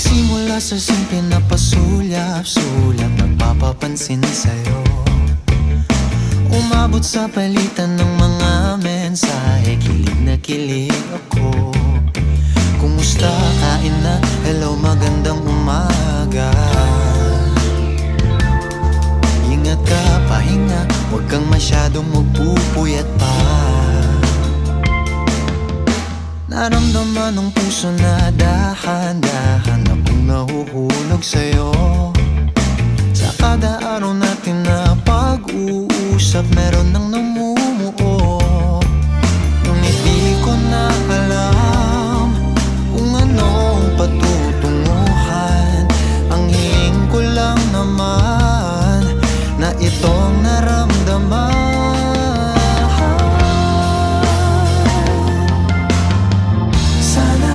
Nagsimula sa simple na pasulyap-sulyap, nagpapapansin sa'yo. Umabot sa palitan ng mga mensahe, kilig na kilig ako. Kumusta, kain na, hello, magandang umaga. Ingat ka, pahinga, huwag kang masyadong magpupuyat pa. Naramdaman ng puso na dahan-dahan akong nahuhulog sa'yo. Sa kada araw natin na pag-uusap, meron ng